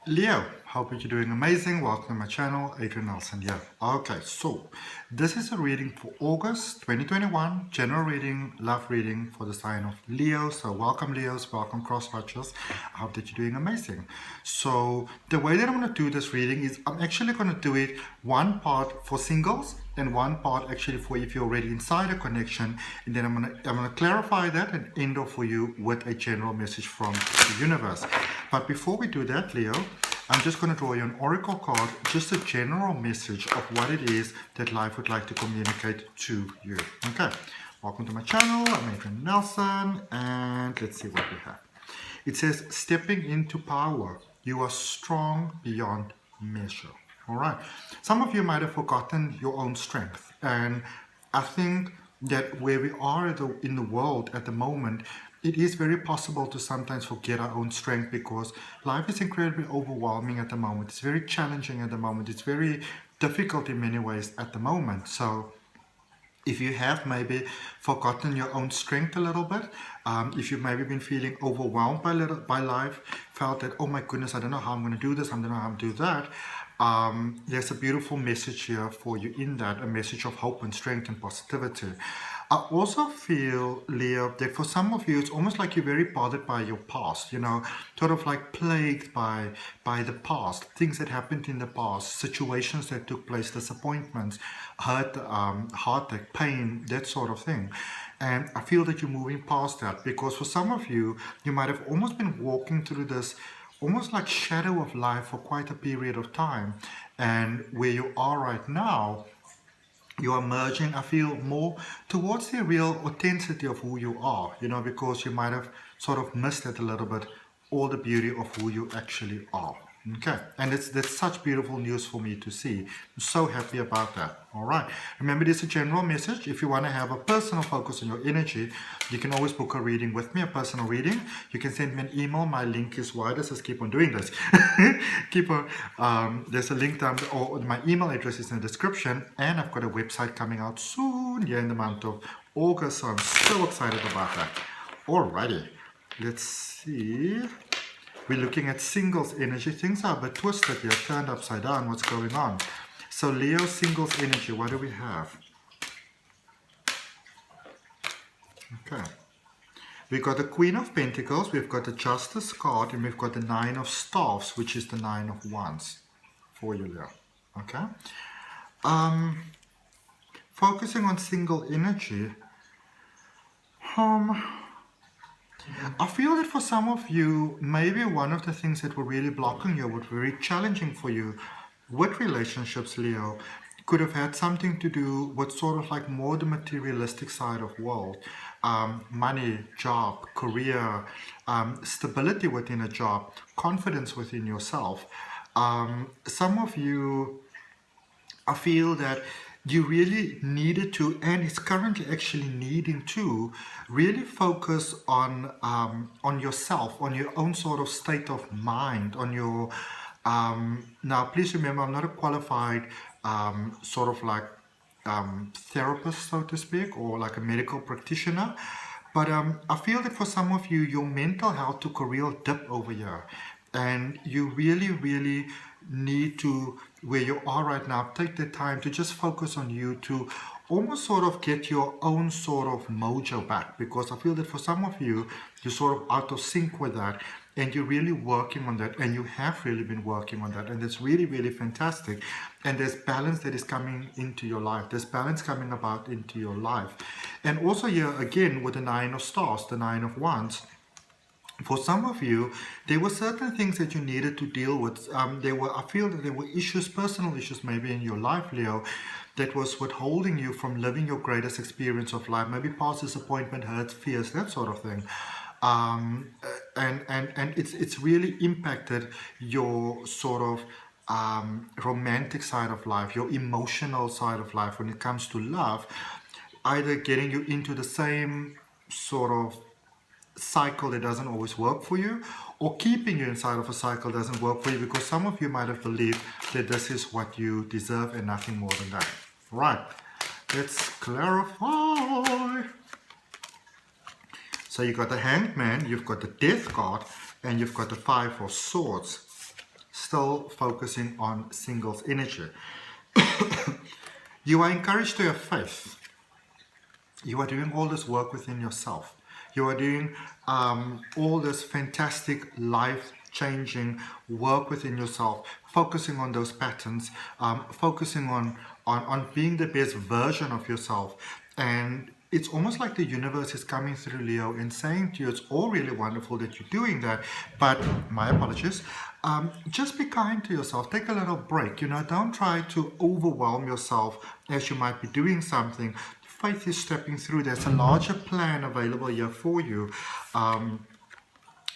Leo, hope you're doing amazing. Welcome to my channel, Adrian Nelson here. Okay, so this is a reading for August 2021, general reading, love reading for the sign of Leo. So welcome Leos, welcome cross watchers. I hope that you're doing amazing. So the way that I'm going to do this reading is I'm actually going to do it one part for singles and one part actually for if you're already inside a connection, and then I'm gonna clarify that and end off for you with a general message from the universe. But before we do that, Leo, I'm just going to draw you an oracle card, just a general message of what it is that life would like to communicate to you. Okay, welcome to my channel. I'm Adrian Nelson, and let's see what we have. It says, stepping into power. You are strong beyond measure. All right. Some of you might have forgotten your own strength. And I think that where we are in the world at the moment, it is very possible to sometimes forget our own strength because life is incredibly overwhelming at the moment. It's very challenging at the moment. It's very difficult in many ways at the moment. So if you have maybe forgotten your own strength a little bit, if you've maybe been feeling overwhelmed by life, felt that, oh my goodness, I don't know how I'm going to do this, I don't know how I'm going to do that, there's a beautiful message here for you in that, a message of hope and strength and positivity. I also feel, Leo, that for some of you, it's almost like you're very bothered by your past, you know, sort of like plagued by the past, things that happened in the past, situations that took place, disappointments, hurt, heartache, pain, that sort of thing. And I feel that you're moving past that because for some of you, you might have almost been walking through this almost like shadow of life for quite a period of time. And where you are right now, you are merging, I feel, more towards the real authenticity of who you are, you know, because you might have sort of missed it a little bit, all the beauty of who you actually are. Okay, and that's such beautiful news for me to see. I'm so happy about that. All right, remember, this is a general message. If you want to have a personal focus on your energy, you can always book a reading with me, a personal reading. You can send me an email. My link is why does this keep on doing this? There's a link down, or my email address is in the description, and I've got a website coming out soon here in the month of August, so I'm so excited about that. Alrighty, let's see. We're looking at singles energy. Things are a bit twisted here, turned upside down. What's going on? So Leo, singles energy, what do we have? Okay. We've got the Queen of Pentacles, we've got the Justice card, and we've got the Nine of Staffs, which is the Nine of Wands for you, Leo. Okay. Focusing on single energy. I feel that for some of you, maybe one of the things that were really blocking you, were very challenging for you with relationships, Leo, could have had something to do with sort of like more the materialistic side of world. Money, job, career, stability within a job, confidence within yourself. Some of you, I feel that you really needed to, and it's currently actually needing to, really focus on yourself, on your own sort of state of mind, on your, now please remember, I'm not a qualified sort of like therapist, so to speak, or like a medical practitioner, but I feel that for some of you, your mental health took a real dip over here, and you really need to, where you are right now, take the time to just focus on you, to almost sort of get your own sort of mojo back, because I feel that for some of you, you're sort of out of sync with that, and you're really working on that, and you have really been working on that, and it's really fantastic. And there's balance that is coming into your life, there's balance coming about into your life. And also here again with the Nine of Stars, the Nine of Wands, for some of you, there were certain things that you needed to deal with. I feel that there were issues, personal issues maybe in your life, Leo, that was withholding you from living your greatest experience of life. Maybe past disappointment, hurts, fears, that sort of thing. And it's really impacted your sort of romantic side of life, your emotional side of life when it comes to love, either getting you into the same sort of cycle that doesn't always work for you, or keeping you inside of a cycle doesn't work for you, because some of you might have believed that this is what you deserve and nothing more than that. Right, let's clarify. So you've got the Hanged Man, you've got the Death card, and you've got the Five of Swords. still focusing on singles energy. You are encouraged to have faith. You are doing all this work within yourself. You are doing all this fantastic life-changing work within yourself, focusing on those patterns, focusing on being the best version of yourself. And it's almost like the universe is coming through, Leo, and saying to you, it's all really wonderful that you're doing that, but my apologies. Just be kind to yourself. Take a little break. Don't try to overwhelm yourself as you might be doing something. Faith is stepping through. There's a larger plan available here for you.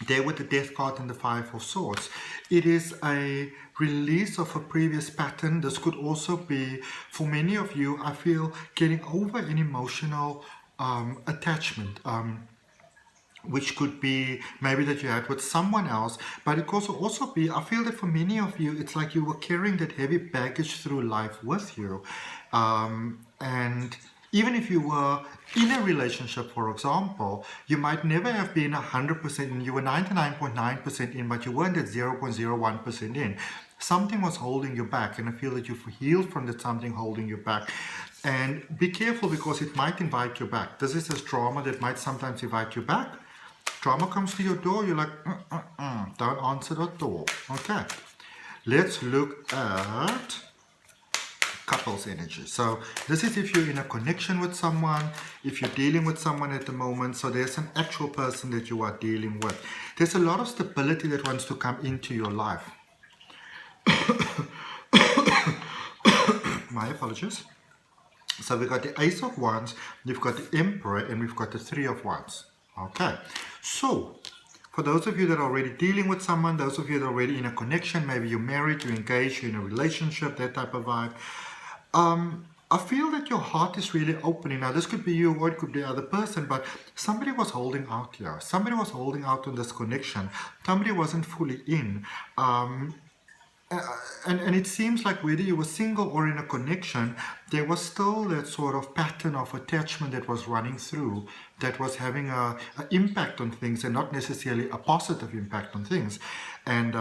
There with the Death card and the Five of Swords. It is a release of a previous pattern. This could also be, for many of you, I feel, getting over an emotional attachment. Which could be maybe that you had with someone else, but it could also be, I feel that for many of you, it's like you were carrying that heavy baggage through life with you. And even if you were in a relationship, for example, you might never have been 100% in, you were 99.9% in, but you weren't at 0.01% in. Something was holding you back, and I feel that you've healed from that something holding you back. And be careful, because it might invite you back. This is this drama that might sometimes invite you back. Drama comes to your door, you're like, don't answer the door. Okay, let's look at couples energy. So this is if you're in a connection with someone, if you're dealing with someone at the moment. So there's an actual person that you are dealing with. There's a lot of stability that wants to come into your life. My apologies. So we've got the Ace of Wands, we've got the Emperor, and we've got the Three of Wands. Okay, so for those of you that are already dealing with someone, those of you that are already in a connection, maybe you're married, you're engaged, you're in a relationship, that type of vibe, I feel that your heart is really opening. Now, this could be you or it could be the other person, but somebody was holding out here. Somebody was holding out on this connection. Somebody wasn't fully in. And it seems like whether you were single or in a connection, there was still that sort of pattern of attachment that was running through, that was having an impact on things, and not necessarily a positive impact on things. And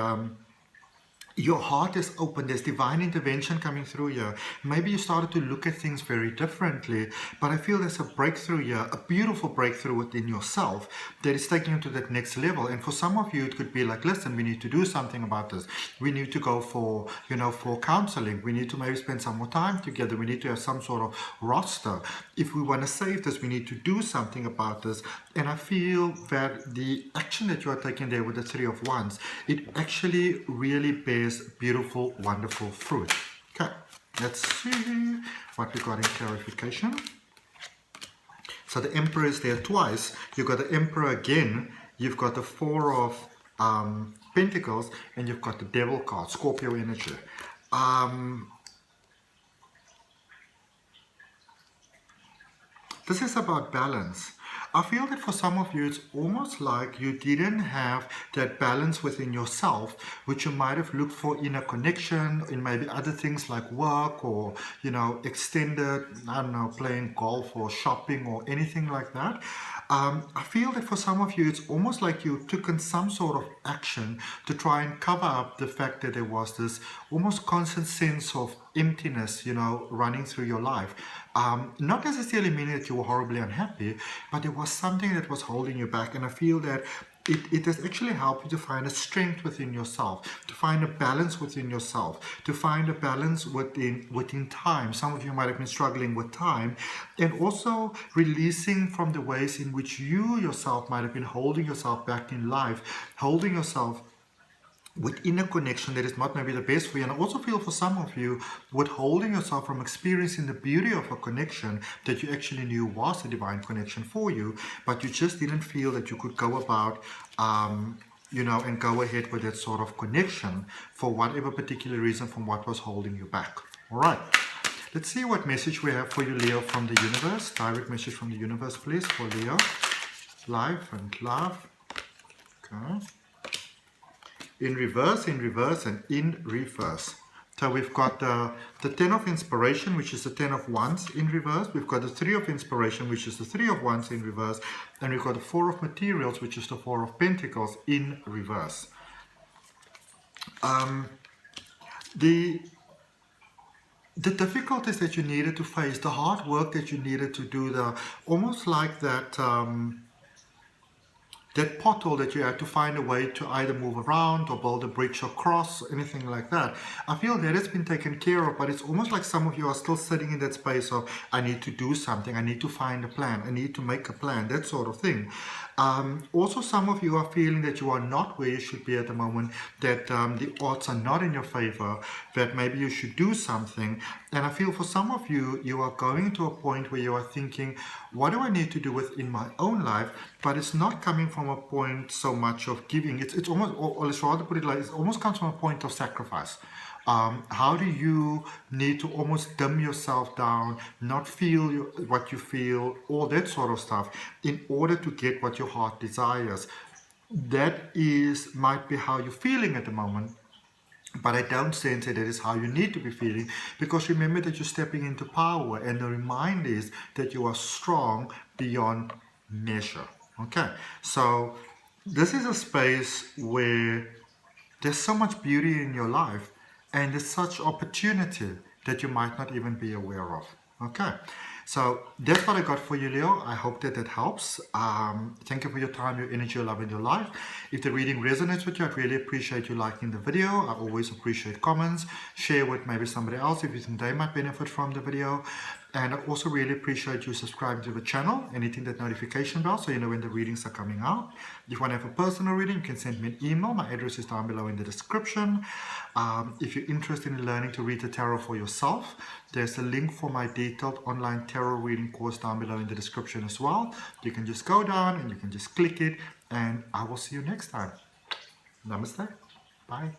your heart is open. There's divine intervention coming through here. Maybe you started to look at things very differently, but I feel there's a breakthrough here, a beautiful breakthrough within yourself that is taking you to that next level. And for some of you, it could be like, listen, we need to do something about this. We need to go for, for counseling. We need to maybe spend some more time together. We need to have some sort of roster. If we want to save this, we need to do something about this. And I feel that the action that you are taking there with the Three of Wands, it actually really bears beautiful, wonderful fruit. Okay, let's see what we got in clarification. So the Emperor is there twice. You've got the Emperor again. You've got the Four of Pentacles, and you've got the Devil card, Scorpio energy. This is about balance. I feel that for some of you, it's almost like you didn't have that balance within yourself, which you might have looked for in a connection, in maybe other things like work or, extended, I don't know, playing golf or shopping or anything like that. I feel that for some of you, it's almost like you took in some sort of action to try and cover up the fact that there was this almost constant sense of emptiness, running through your life. Not necessarily meaning that you were horribly unhappy, but there was something that was holding you back. And I feel that it has actually helped you to find a strength within yourself, to find a balance within yourself, to find a balance within time. Some of you might have been struggling with time, and also releasing from the ways in which you yourself might have been holding yourself back in life, holding yourself within a connection that is not maybe the best for you. And I also feel for some of you, withholding yourself from experiencing the beauty of a connection that you actually knew was a divine connection for you, but you just didn't feel that you could go about, and go ahead with that sort of connection for whatever particular reason from what was holding you back. All right. Let's see what message we have for you, Leo, from the universe. Direct message from the universe, please, for Leo. Life and love. Okay. In reverse, and in reverse. So we've got the Ten of Inspiration, which is the Ten of Wands in reverse. We've got the Three of Inspiration, which is the Three of Wands in reverse. And we've got the Four of Materials, which is the Four of Pentacles in reverse. the difficulties that you needed to face, the hard work that you needed to do, the almost like that that pothole that you had to find a way to either move around or build a bridge across, anything like that. I feel that it's been taken care of, but it's almost like some of you are still sitting in that space of, I need to do something, I need to find a plan, I need to make a plan, that sort of thing. Also, some of you are feeling that you are not where you should be at the moment, that the odds are not in your favor, that maybe you should do something. And I feel for some of you, you are going to a point where you are thinking, what do I need to do within my own life? But it's not coming from a point so much of giving. It's almost, or let's rather put it like, it almost comes from a point of sacrifice. How do you need to almost dumb yourself down, not feel what you feel, all that sort of stuff, in order to get what your heart desires? That might be how you're feeling at the moment, but I don't sense that is how you need to be feeling, because remember that you're stepping into power, and the reminder is that you are strong beyond measure. Okay, so this is a space where there's so much beauty in your life, and there's such opportunity that you might not even be aware of. Okay, so that's what I got for you, Leo. I hope that helps. Thank you for your time, your energy, your love in your life. If the reading resonates with you, I'd really appreciate you liking the video. I always appreciate comments. Share with maybe somebody else if you think they might benefit from the video. And I also really appreciate you subscribing to the channel and hitting that notification bell so you know when the readings are coming out. If you want to have a personal reading, you can send me an email. My address is down below in the description. If you're interested in learning to read the tarot for yourself, there's a link for my detailed online tarot reading course down below in the description as well. You can just go down and you can just click it, and I will see you next time. Namaste. Bye.